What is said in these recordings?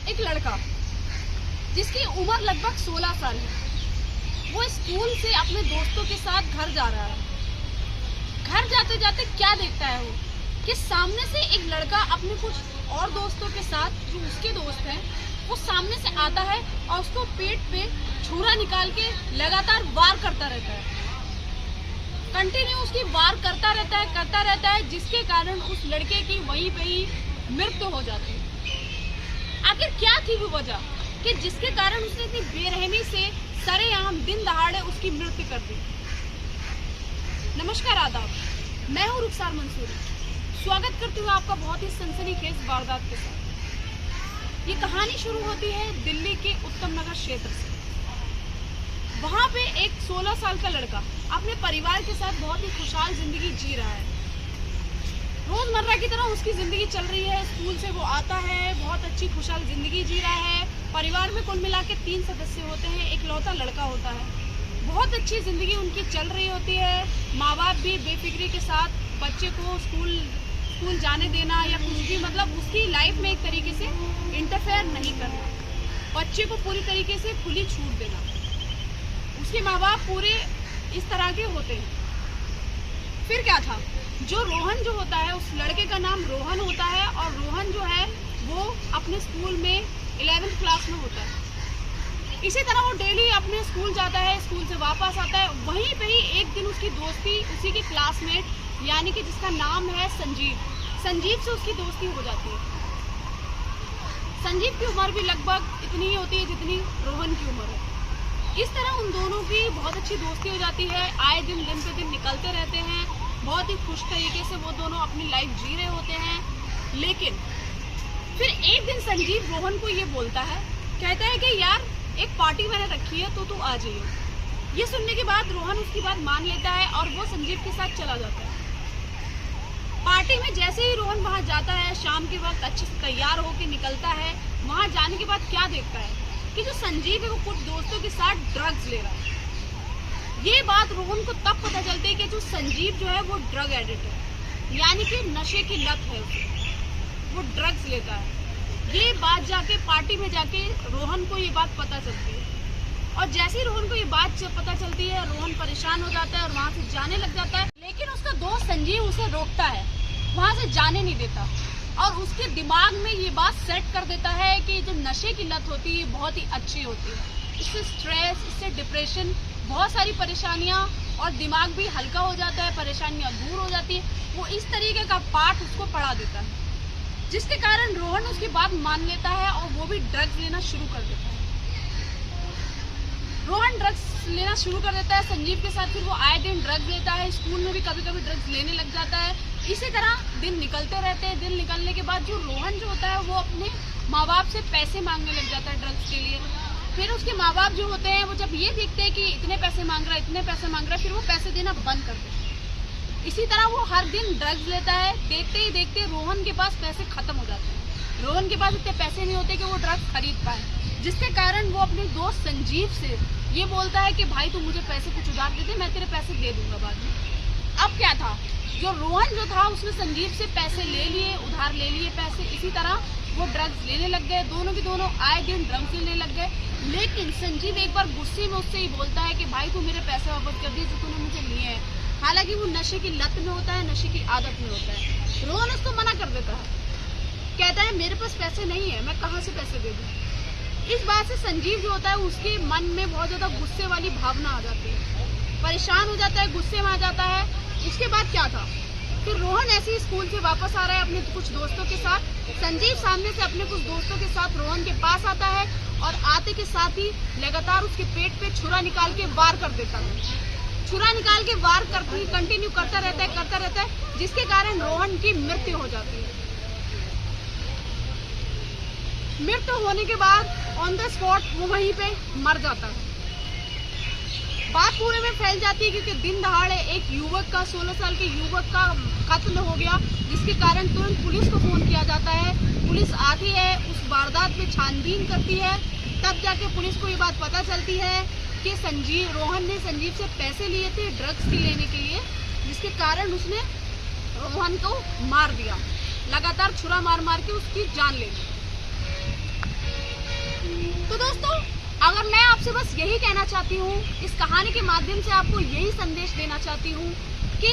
एक लड़का जिसकी उम्र लगभग 16 साल है, वो स्कूल से अपने दोस्तों के साथ घर जा रहा है। घर जाते जाते क्या देखता है वो कि सामने से एक लड़का अपने कुछ और दोस्तों के साथ, जो उसके दोस्त हैं, वो सामने से आता है और उसको पेट पे छुरा निकाल के लगातार वार करता रहता है। कंटिन्यू उसकी वार करता रहता है, जिसके कारण उस लड़के की वहीं पे ही मृत्यु हो जाती है। आखिर क्या थी वो वजह कि जिसके कारण उसने इतनी बेरहमी से सरेआम दिन दहाड़े उसकी मृत्यु कर दी। नमस्कार, आदाब, मैं हूँ रुखसार मंसूरी। स्वागत करती हूँ आपका बहुत ही सनसनीखेज वारदात के साथ। ये कहानी शुरू होती है दिल्ली के उत्तम नगर क्षेत्र से। वहाँ पे एक 16 साल का लड़का अपने परिवार के साथ बहुत ही खुशहाल जिंदगी जी रहा है। रोजमर्रा की तरह उसकी जिंदगी चल रही है। स्कूल से वो आता है, बहुत अच्छी खुशहाल जिंदगी जी रहा है। परिवार में कुल मिला के 3 सदस्य होते हैं, एक लौता लड़का होता है। बहुत अच्छी जिंदगी उनकी चल रही होती है। माँ बाप भी बेफिक्री के साथ बच्चे को स्कूल जाने देना या कुछ भी, मतलब उसकी लाइफ में एक तरीके से इंटरफेयर नहीं करना, बच्चे को पूरी तरीके से खुली छूट देना। उसके माँ बाप पूरे इस तरह के होते हैं। फिर क्या था, जो रोहन जो होता है, उस लड़के का नाम रोहन होता है, और रोहन जो है वो अपने स्कूल में 11th क्लास में होता है। इसी तरह वो डेली अपने स्कूल जाता है, स्कूल से वापस आता है। वहीं पे ही एक दिन उसकी दोस्ती उसी के क्लासमेट, यानी कि जिसका नाम है संजीव से उसकी दोस्ती हो जाती है। संजीव की उम्र भी लगभग इतनी ही होती है जितनी रोहन की उम्र है। इस तरह उन दोनों की बहुत अच्छी दोस्ती हो जाती है। आए दिन पे दिन निकलते रहते हैं। बहुत ही खुश तरीके से वो दोनों अपनी लाइफ जी रहे होते हैं। लेकिन फिर एक दिन संजीव रोहन को ये बोलता है, कहता है कि यार एक पार्टी मैंने रखी है तो तू आ जाइयो। ये सुनने के बाद रोहन उसकी बात मान लेता है और वो संजीव के साथ चला जाता है। पार्टी में जैसे ही रोहन वहाँ जाता है, शाम के वक्त अच्छे से तैयार होकर निकलता है। वहाँ जाने के बाद क्या देखता है कि जो संजीव है वो कुछ दोस्तों के साथ ड्रग्स ले रहा है। ये बात रोहन को तब पता चलती है कि जो संजीव जो है वो ड्रग एडिक्ट है, यानी कि नशे की लत है उसे, वो ड्रग्स लेता है। ये बात जाके पार्टी में जाके रोहन को ये बात पता चलती है, और जैसे ही रोहन को ये बात पता चलती है, रोहन परेशान हो जाता है और वहाँ से जाने लग जाता है। लेकिन उसका दोस्त संजीव उसे रोकता है, वहाँ से जाने नहीं देता, और उसके दिमाग में ये बात सेट कर देता है कि जो नशे की लत होती है बहुत ही अच्छी होती है। इससे स्ट्रेस, इससे डिप्रेशन, बहुत सारी परेशानियाँ, और दिमाग भी हल्का हो जाता है, परेशानियाँ दूर हो जाती है। वो इस तरीके का पाठ उसको पढ़ा देता है, जिसके कारण रोहन उसकी बात मान लेता है और वो भी ड्रग्स लेना शुरू कर देता है। रोहन ड्रग्स लेना शुरू कर देता है संजीव के साथ। फिर वो आए दिन ड्रग्स लेता है, स्कूल में भी कभी कभी ड्रग्स लेने लग जाता है। इसी तरह दिन निकलते रहते हैं। दिन निकलने के बाद जो रोहन जो होता है वो अपने माँ बाप से पैसे मांगने लग जाता है ड्रग्स के लिए। फिर उसके माँ बाप जो होते हैं वो जब ये देखते हैं कि इतने पैसे मांग रहा है, फिर वो पैसे देना बंद कर देते हैं। इसी तरह वो हर दिन ड्रग्स लेता है। देखते ही देखते रोहन के पास पैसे खत्म हो जाते हैं। रोहन के पास इतने पैसे नहीं होते कि वो ड्रग्स खरीद पाए, जिसके कारण वो अपने दोस्त संजीव से ये बोलता है कि भाई तू मुझे पैसे कुछ उधार दे दे, मैं तेरे पैसे दे दूंगा बाद में। अब क्या था, जो रोहन जो था उसने संजीव से पैसे ले लिए, उधार ले लिए पैसे। इसी तरह वो ड्रग्स लेने लग गए। दोनों के दोनों आए दिन ड्रग्स लेने लग गए। लेकिन संजीव एक बार गुस्से में उससे ही बोलता है कि भाई तू मेरे पैसे वापस कर दिए जो तूने मुझे लिए हैं। हालांकि वो नशे की लत में होता है, नशे की आदत में होता है। रोहन उसको मना कर देता है, कहता है मेरे पास पैसे नहीं है, मैं कहाँ से पैसे दे दूँ। इस बात से संजीव जो होता है उसके मन में बहुत ज्यादा गुस्से वाली भावना आ जाती है, परेशान हो जाता है, गुस्से में आ जाता है। उसके बाद क्या था, फिर रोहन ऐसे ही स्कूल से वापस आ रहा है अपने कुछ दोस्तों के साथ। संजीव सामने से अपने कुछ दोस्तों के साथ रोहन के पास आता है, और आते के साथ ही लगातार उसके पेट पे छुरा निकाल के वार कर देता है। छुरा निकाल के वार करते कंटिन्यू करता रहता है, जिसके कारण रोहन की मृत्यु हो जाती है। मृत्यु होने के बाद ऑन द स्पॉट वो वहीं पे मर जाता है। बात पूरे में फैल जाती है क्योंकि दिन दहाड़े एक युवक का, 16 साल के युवक का कत्ल हो गया, जिसके कारण तुरंत पुलिस को फोन किया जाता है। पुलिस आती है, उस वारदात पे छानबीन करती है। तब जाके पुलिस को ये बात पता चलती है कि रोहन ने संजीव से पैसे लिए थे ड्रग्स के लेने के लिए, जिसके कारण उसने रोहन को मार दिया, लगातार छुरा मार के उसकी जान ले ली। आपसे बस यही कहना चाहती हूँ, इस कहानी के माध्यम से आपको यही संदेश देना चाहती हूँ कि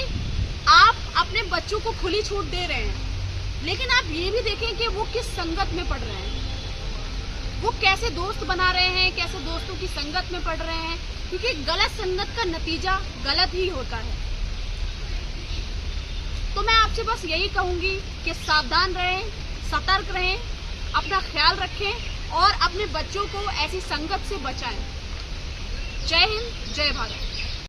आप अपने बच्चों को खुली छूट दे रहे हैं, लेकिन आप ये भी देखें कि वो किस संगत में पढ़ रहे हैं, वो कैसे दोस्त बना रहे हैं, कैसे दोस्तों की संगत में पढ़ रहे हैं, क्योंकि गलत संगत का नतीजा गलत ही होता है। तो मैं आपसे बस यही कहूंगी कि सावधान रहें, सतर्क रहें, अपना ख्याल रखें और अपने बच्चों को ऐसी संगत से बचाएं। जय हिंद, जय भारत।